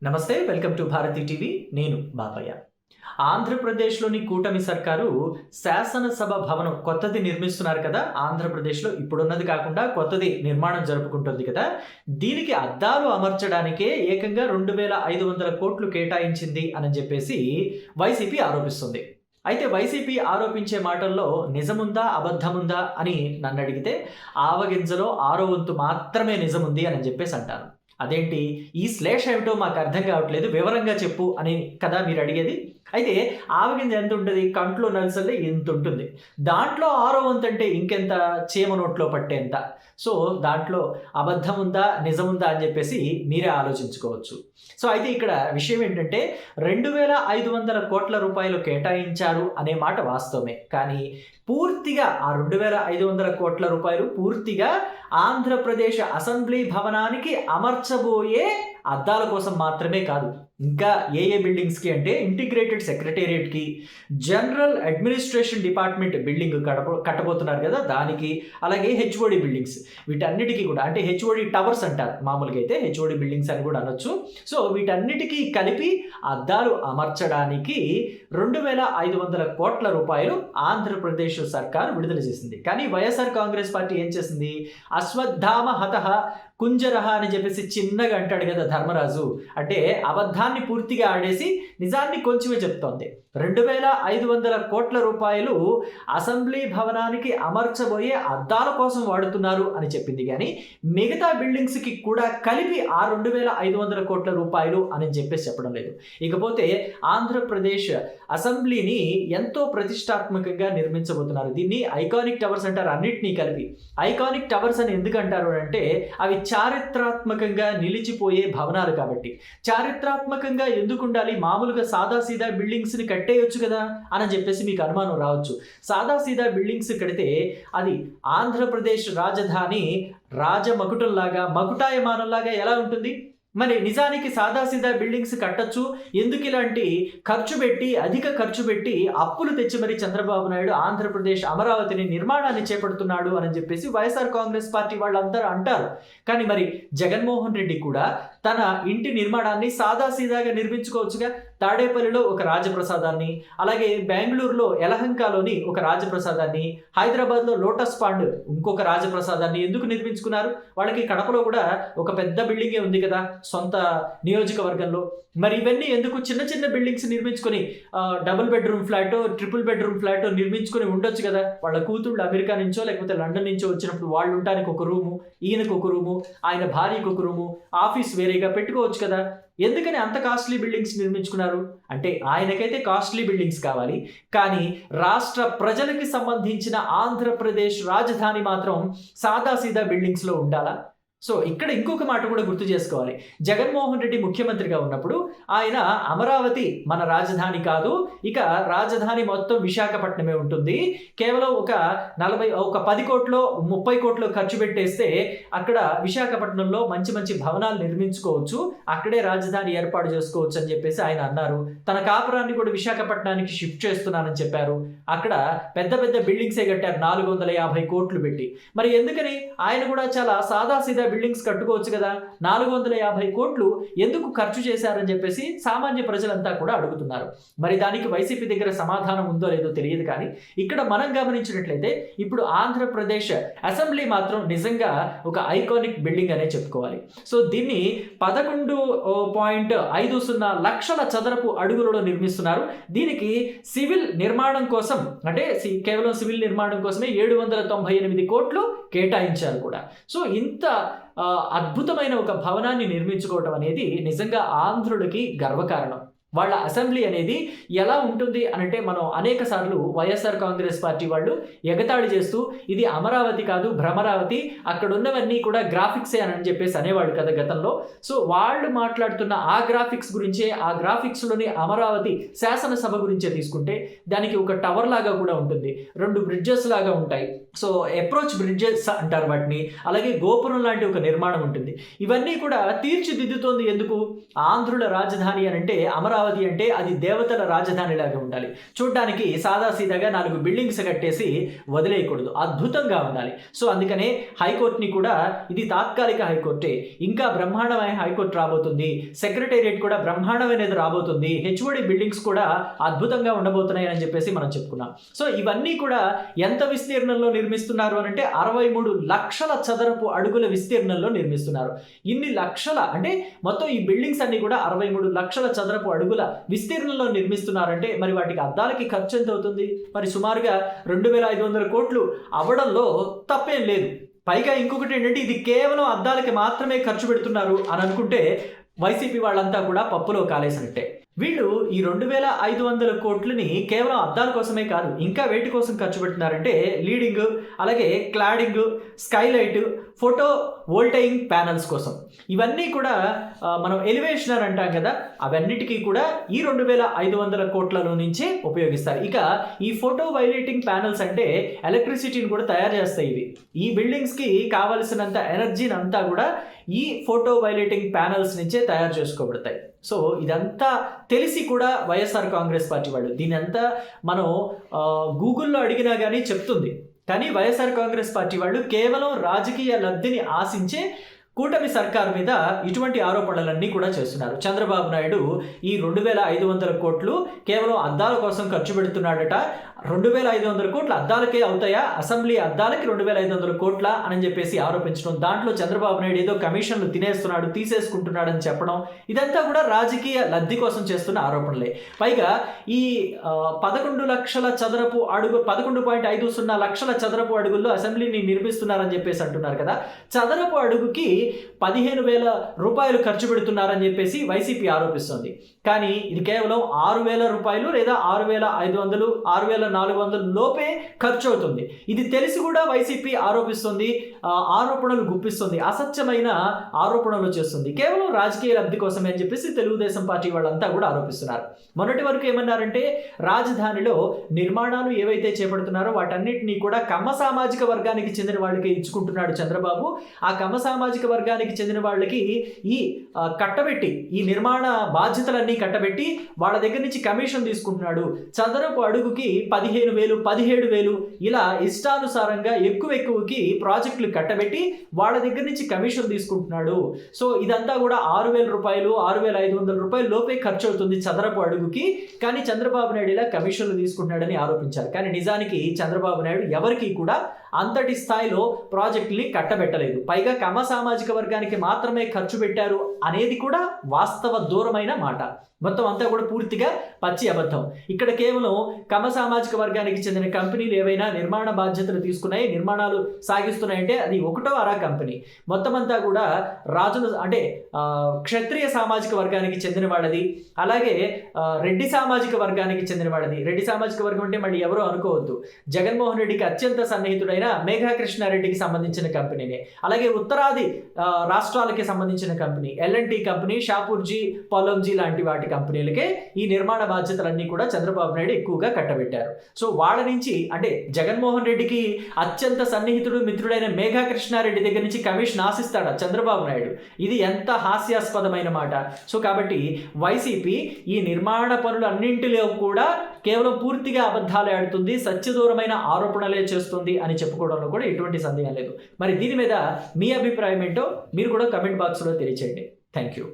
నమస్తే, welcome to Bharati TV. నేను బాపయ్య. ఆంధ్రప్రదేశ్లోని కూటమి సర్కారు శాసనసభ భవనం కొత్తది నిర్మిస్తున్నారు కదా. ఆంధ్రప్రదేశ్లో ఇప్పుడున్నది కాకుండా కొత్తది నిర్మాణం జరుపుకుంటుంది కదా. దీనికి అద్దాలు అమర్చడానికే ఏకంగా 2,500 కోట్లు కేటాయించింది అని చెప్పేసి వైసీపీ ఆరోపిస్తుంది. అయితే వైసీపీ ఆరోపించే మాటల్లో నిజముందా అబద్ధముందా అని నన్ను అడిగితే ఆవగింజలో 6వ వంతు మాత్రమే నిజముంది అని చెప్పేసి అంటారు. అదేంటి, ఈ శ్లేష ఏమిటో మాకు అర్థం కావట్లేదు, వివరంగా చెప్పు అని కదా మీరు అడిగేది. అయితే ఆవగింజ ఎంత ఉంటుంది, కంట్లో నలిసల్లే ఇంత ఉంటుంది. దాంట్లో 6వ వంతు అంటే ఇంకెంత, చీమ నోట్లో పట్టేంత. సో దాంట్లో అబద్ధం ఉందా నిజముందా అని చెప్పేసి మీరే ఆలోచించుకోవచ్చు. సో అయితే ఇక్కడ విషయం ఏంటంటే 2,500 కోట్ల రూపాయలు కేటాయించారు అనే మాట వాస్తవమే. కానీ పూర్తిగా ఆ 2,500 కోట్ల రూపాయలు పూర్తిగా ఆంధ్రప్రదేశ్ అసెంబ్లీ భవనానికి అమర్చబోయే అద్దాల కోసం మాత్రమే కాదు, ఇంకా ఏ బిల్డింగ్స్కి అంటే ఇంటిగ్రేటెడ్ సెక్రటేరియట్కి, జనరల్ అడ్మినిస్ట్రేషన్ డిపార్ట్మెంట్ బిల్డింగ్ కట్టబోతున్నారు కదా దానికి, అలాగే హెచ్ఓడి బిల్డింగ్స్, వీటన్నిటికీ కూడా అంటే హెచ్ఓడి టవర్స్ అంటారు మామూలుగా, అయితే హెచ్ఓడి బిల్డింగ్స్ అని కూడా అనొచ్చు. సో వీటన్నిటికీ కలిపి అద్దాలు అమర్చడానికి 2,500 కోట్ల రూపాయలు ఆంధ్రప్రదేశ్ సర్కారు విడుదల చేసింది. కానీ వైఎస్ఆర్ కాంగ్రెస్ పార్టీ ఏం చేసింది, అశ్వత్థామ హతః కుంజరహ అని చెప్పేసి చిన్నగా అంటాడు కదా ధర్మరాజు, అంటే అబద్ధాన్ని పూర్తిగా ఆడేసి నిజాన్ని కొంచెమే చెప్తోంది. 2,500 కోట్ల రూపాయలు అసెంబ్లీ భవనానికి అమర్చబోయే అద్దాల కోసం వాడుతున్నారు అని చెప్పింది. కానీ మిగతా బిల్డింగ్స్కి కూడా కలిపి ఆ 2,500 కోట్ల రూపాయలు అని చెప్పేసి చెప్పడం లేదు. ఇకపోతే ఆంధ్రప్రదేశ్ అసెంబ్లీని ఎంతో ప్రతిష్టాత్మకంగా నిర్మించబోతున్నారు. దీన్ని ఐకానిక్ టవర్స్ అంటారు, అన్నిటినీ కలిపి. ఐకానిక్ టవర్స్ అని ఎందుకు అంటారు అంటే అవి చారిత్రాత్మకంగా నిలిచిపోయే భవనాలు కాబట్టి. చారిత్రాత్మకంగా ఎందుకు ఉండాలి, మామూలుగా సాదాసీదా బిల్డింగ్స్ని కట్టేయొచ్చు కదా అని చెప్పేసి మీకు అనుమానం రావచ్చు. సాదాసీదా బిల్డింగ్స్ కడితే అది ఆంధ్రప్రదేశ్ రాజధాని రాజమకుటంలాగా, మకుటాయమానంలాగా ఎలా ఉంటుంది? మరి నిజానికి సాదాసీదా బిల్డింగ్స్ కట్టచ్చు. ఎందుకు ఇలాంటి అధిక ఖర్చు పెట్టి అప్పులు తెచ్చి మరి చంద్రబాబు నాయుడు ఆంధ్రప్రదేశ్ అమరావతిని నిర్మాణాన్ని చేపడుతున్నాడు అని చెప్పేసి వైఎస్ఆర్ కాంగ్రెస్ పార్టీ వాళ్ళందరూ అంటారు. కానీ మరి జగన్మోహన్ రెడ్డి కూడా తన ఇంటి నిర్మాణాన్ని సాదాసీదాగా నిర్మించుకోవచ్చుగా. తాడేపల్లిలో ఒక రాజప్రసాదాన్ని, అలాగే బెంగళూరులో యలహంకలోని ఒక రాజప్రసాదాన్ని, హైదరాబాద్లో లోటస్ పాండ్ ఇంకొక రాజప్రసాదాన్ని ఎందుకు నిర్మించుకున్నారు? వాళ్ళకి కడపలో కూడా ఒక పెద్ద బిల్డింగే ఉంది కదా సొంత నియోజకవర్గంలో. మరి ఇవన్నీ ఎందుకు చిన్న చిన్న బిల్డింగ్స్ నిర్మించుకొని డబుల్ బెడ్రూమ్ ఫ్లాటో ట్రిపుల్ బెడ్రూమ్ ఫ్లాటో నిర్మించుకొని ఉండొచ్చు కదా. వాళ్ళ కూతుళ్ళు అమెరికా నుంచో లేకపోతే లండన్ నుంచో వచ్చినప్పుడు వాళ్ళు ఉండడానికి ఒక రూము, ఈయనకు ఒక రూము, ఆయన భార్యకు ఒక రూము, ఆఫీస్ వేరేగా పెట్టుకోవచ్చు కదా. ఎందుకని అంత కాస్ట్లీ బిల్డింగ్స్ నిర్మించుకున్నారు అంటే ఆయనకైతే కాస్ట్లీ బిల్డింగ్స్ కావాలి, కానీ రాష్ట్ర ప్రజలకి సంబంధించిన ఆంధ్రప్రదేశ్ రాజధాని మాత్రం సాదాసీదా బిల్డింగ్స్లో ఉండాలా? సో ఇక్కడ ఇంకొక మాట కూడా గుర్తు చేసుకోవాలి. జగన్మోహన్ రెడ్డి ముఖ్యమంత్రిగా ఉన్నప్పుడు ఆయన అమరావతి మన రాజధాని కాదు, ఇక రాజధాని మొత్తం విశాఖపట్నమే ఉంటుంది, కేవలం ఒక 10 కోట్లో 30 కోట్లు ఖర్చు పెట్టేస్తే అక్కడ విశాఖపట్నంలో మంచి మంచి భవనాలు నిర్మించుకోవచ్చు, అక్కడే రాజధాని ఏర్పాటు చేసుకోవచ్చు అని చెప్పేసి ఆయన అన్నారు. తన కాపురాన్ని కూడా విశాఖపట్నానికి షిఫ్ట్ చేస్తున్నానని చెప్పారు. అక్కడ పెద్ద పెద్ద బిల్డింగ్సే కట్టారు 450 కోట్లు పెట్టి. మరి ఎందుకని ఆయన కూడా చాలా సాదాసీదా బిల్డింగ్స్ కట్టుకోవచ్చు కదా, 450 కోట్లు ఎందుకు ఖర్చు చేశారని చెప్పేసి సామాన్య ప్రజలంతా కూడా అడుగుతున్నారు. మరి దానికి వైసీపీ దగ్గర సమాధానం ఉందో లేదో తెలియదు. కానీ ఇక్కడ మనం గమనించినట్లయితే ఇప్పుడు ఆంధ్రప్రదేశ్ అసెంబ్లీ మాత్రం నిజంగా ఒక ఐకానిక్ బిల్డింగ్ అనే చెప్పుకోవాలి. సో దీన్ని 11.50 లక్షల చదరపు అడుగులలో నిర్మిస్తున్నారు. దీనికి సివిల్ నిర్మాణం కోసం అంటే కేవలం సివిల్ నిర్మాణం కోసమే 798 కోట్లు కేటాయించారు కూడా. సో ఇంత అద్భుతమైన ఒక భవనాన్ని నిర్మించుకోవడం అనేది నిజంగా ఆంధ్రులకి గర్వకారణం. వాళ్ళ అసెంబ్లీ అనేది ఎలా ఉంటుంది అనంటే మనం అనేక సార్లు వైఎస్ఆర్ కాంగ్రెస్ పార్టీ వాళ్ళు ఎగతాళి చేస్తూ ఇది అమరావతి కాదు భ్రమరావతి, అక్కడ ఉన్నవన్నీ కూడా గ్రాఫిక్సే అని చెప్పేసి అనేవాళ్ళు కదా గతంలో. సో వాళ్ళు మాట్లాడుతున్న ఆ గ్రాఫిక్స్ గురించే, ఆ గ్రాఫిక్స్లోని అమరావతి శాసనసభ గురించే తీసుకుంటే దానికి ఒక టవర్ లాగా కూడా ఉంటుంది, 2 బ్రిడ్జెస్ లాగా ఉంటాయి, సో అప్రోచ్ బ్రిడ్జెస్ అంటారు వాటిని. అలాగే గోపురం లాంటి ఒక నిర్మాణం ఉంటుంది. ఇవన్నీ కూడా తీర్చిదిద్దుతోంది ఎందుకు? ఆంధ్రుల రాజధాని అని అంటే, అమరావతి అంటే అది దేవతల రాజధానిలాగా ఉండాలి. చూడ్డానికి సాదాసీదాగా 4 బిల్డింగ్స్ కట్టేసి వదిలేయకూడదు, అద్భుతంగా ఉండాలి. సో అందుకనే హైకోర్టుని కూడా, ఇది తాత్కాలిక హైకోర్టే, ఇంకా బ్రహ్మాండమైన హైకోర్టు రాబోతుంది, సెక్రటేరియట్ కూడా బ్రహ్మాండమైనది రాబోతుంది, హెచ్ఓడి బిల్డింగ్స్ కూడా అద్భుతంగా ఉండబోతున్నాయి అని చెప్పేసి మనం చెప్పుకున్నాం. సో ఇవన్నీ కూడా ఎంత విస్తీర్ణంలో నిర్మిస్తున్నారు అని అంటే 63 లక్షల చదరపు అడుగుల విస్తీర్ణంలో నిర్మిస్తున్నారు. ఇన్ని లక్షల అంటే మొత్తం ఈ బిల్డింగ్స్ అన్ని కూడా 63 లక్షల చదరపు అడుగుల విస్తీర్ణంలో నిర్మిస్తున్నారంటే మరి వాటికి అద్దాలకి ఖర్చు ఎంత అవుతుంది? మరి సుమారుగా 2500 కోట్లు అవ్వడంలో తప్పేం లేదు. పైగా ఇంకొకటి ఏంటంటే, ఇది కేవలం అద్దాలకి మాత్రమే ఖర్చు పెడుతున్నారు అని అనుకుంటే వైసీపీ వాళ్ళంతా కూడా పప్పులో కాలేసినట్టే. వీళ్ళు ఈ 2500 కోట్లని కేవలం అద్దాల కోసమే కాదు, ఇంకా వేటి కోసం ఖర్చు పెడుతున్నారంటే లీడింగ్, అలాగే క్లాడింగ్, స్కైలైట్, ఫోటో వోల్టైక్ ప్యానల్స్ కోసం. ఇవన్నీ కూడా మనం ఎలివేషన్ అని అంటాం కదా, అవన్నిటికీ కూడా ఈ 2500 కోట్లలో నుంచే ఉపయోగిస్తారు. ఇక ఈ ఫోటో వైలేటింగ్ ప్యానల్స్ అంటే ఎలక్ట్రిసిటీని కూడా తయారు చేస్తాయి. ఇవి ఈ బిల్డింగ్స్కి కావలసినంత ఎనర్జీని అంతా కూడా ఈ ఫోటో వైలేటింగ్ ప్యానల్స్ నుంచే తయారు చేసుకోబడతాయి. సో ఇదంతా తెలిసి కూడా వైఎస్ఆర్ కాంగ్రెస్ పార్టీ వాళ్ళు దీని అంతా మనం గూగుల్లో అడిగినా కానీ చెప్తుంది. కానీ వైఎస్ఆర్ కాంగ్రెస్ పార్టీ వాళ్ళు కేవలం రాజకీయ లబ్ధిని ఆశించే కూటమి సర్కార్ మీద ఇటువంటి ఆరోపణలన్నీ కూడా చేస్తున్నారు. చంద్రబాబు నాయుడు ఈ 2500 కోట్లు కేవలం అద్దాల కోసం ఖర్చు పెడుతున్నాడట. 2500 కోట్లు అద్దాలకే అవుతాయా? అసెంబ్లీ అద్దాలకి 2500 కోట్ల అని చెప్పేసి ఆరోపించడం, దాంట్లో చంద్రబాబు నాయుడు ఏదో కమిషన్లు తినేస్తున్నాడు, తీసేసుకుంటున్నాడు అని చెప్పడం, ఇదంతా కూడా రాజకీయ లబ్ధి కోసం చేస్తున్న ఆరోపణలే. పైగా ఈ 11 లక్షల చదరపు అడుగు 11.50 లక్షల చదరపు అడుగుల్లో అసెంబ్లీని నిర్మిస్తున్నారని చెప్పేసి అంటున్నారు కదా. చదరపు అడుగుకి 15,000 రూపాయలు ఖర్చు పెడుతున్నారని చెప్పేసి వైసీపీ ఆరోపిస్తుంది. కానీ ఇది కేవలం 6,000 రూపాయలు లేదా 6,500, 6,400 లోపే ఖర్చు అవుతుంది. ఇది తెలిసి కూడా వైసీపీ ఆరోపిస్తుంది, ఆరోపణలు గుప్పిస్తుంది, అసత్యమైన ఆరోపణలు చేస్తుంది, కేవలం రాజకీయ లబ్ధి కోసమే అని చెప్పేసి తెలుగుదేశం పార్టీ వాళ్ళంతా కూడా ఆరోపిస్తున్నారు. మొన్నటి వరకు ఏమన్నారంటే, రాజధానిలో నిర్మాణాలు ఏవైతే చేపడుతున్నారో వాటన్నిటినీ కూడా కమ్మ సామాజిక వర్గానికి చెందిన వాళ్ళకి ఇచ్చుకుంటున్నాడు చంద్రబాబు. ఆ కమ్మ సామాజిక వర్గానికి చెందిన వాళ్ళకి ఈ కట్టబెట్టి, ఈ నిర్మాణ బాధ్యతలన్నీ కట్టబెట్టి వాళ్ళ దగ్గర నుంచి కమిషన్ తీసుకుంటున్నాడు. చదరపు అడుగుకి 15,000, 17,000 ఇలా ఇష్టానుసారంగా ఎక్కువకి ప్రాజెక్టులు కట్టబెట్టి వాళ్ళ దగ్గర నుంచి కమిషన్ తీసుకుంటున్నాడు. సో ఇదంతా కూడా 6,000 రూపాయలు, 6,500 రూపాయలు లోపే ఖర్చు అవుతుంది చదరపు అడుగుకి. కానీ చంద్రబాబు నాయుడు ఇలా కమిషన్లు తీసుకుంటున్నాడని ఆరోపించారు. కానీ నిజానికి చంద్రబాబు నాయుడు ఎవరికి కూడా అంతటి స్థాయిలో ప్రాజెక్టుల్ని కట్టబెట్టలేదు. పైగా కమ్మ సామాజిక వర్గానికి మాత్రమే ఖర్చు పెట్టారు అనేది కూడా వాస్తవ దూరమైన మాట. మొత్తం అంతా కూడా పూర్తిగా పచ్చి అబద్ధం. ఇక్కడ కేవలం కమ్మ సామాజిక వర్గానికి చెందిన కంపెనీలు ఏవైనా నిర్మాణ బాధ్యతలు తీసుకున్నాయి, నిర్మాణాలు సాగిస్తున్నాయంటే అది 1వ అరా కంపెనీ. మొత్తం అంతా కూడా రాజులు అంటే క్షత్రియ సామాజిక వర్గానికి చెందిన వాళ్ళది, అలాగే రెడ్డి సామాజిక వర్గానికి చెందిన వాళ్ళది. రెడ్డి సామాజిక వర్గం అంటే మళ్ళీ ఎవరో అనుకోవద్దు, జగన్మోహన్ రెడ్డికి అత్యంత సన్నిహితుడైన మేఘా కృష్ణారెడ్డికి సంబంధించిన కంపెనీనే. అలాగే ఉత్తరాది రాష్ట్రాలకి సంబంధించిన కంపెనీ ఎల్ఎన్టీ కంపెనీ, షాపూర్జీ, పొలంజీ లాంటి వాటి కంపెనీలకే ఈ నిర్మాణ బాధ్యతలన్నీ కూడా చంద్రబాబు నాయుడు ఎక్కువగా కట్టబెట్టారు. సో వాళ్ళ నుంచి అంటే జగన్మోహన్ రెడ్డికి అత్యంత సన్నిహితుడు, మిత్రుడైన మేఘా కృష్ణారెడ్డి దగ్గర నుంచి కమిషన్ ఆశిస్తాడా చంద్రబాబు నాయుడు? ఇది ఎంత హాస్యాస్పదమైన మాట. సో కాబట్టి వైసీపీ ఈ నిర్మాణ పనులు అన్నింటిలో కూడా కేవలం పూర్తిగా అబద్ధాలే ఆడుతుంది, సత్యదూరమైన ఆరోపణలే చేస్తుంది అని చెప్పుకోవడంలో కూడా ఎటువంటి సందేహం లేదు. మరి దీని మీద మీ అభిప్రాయం ఏంటో మీరు కూడా కమెంట్ బాక్స్లో తెలియచేయండి. Thank you.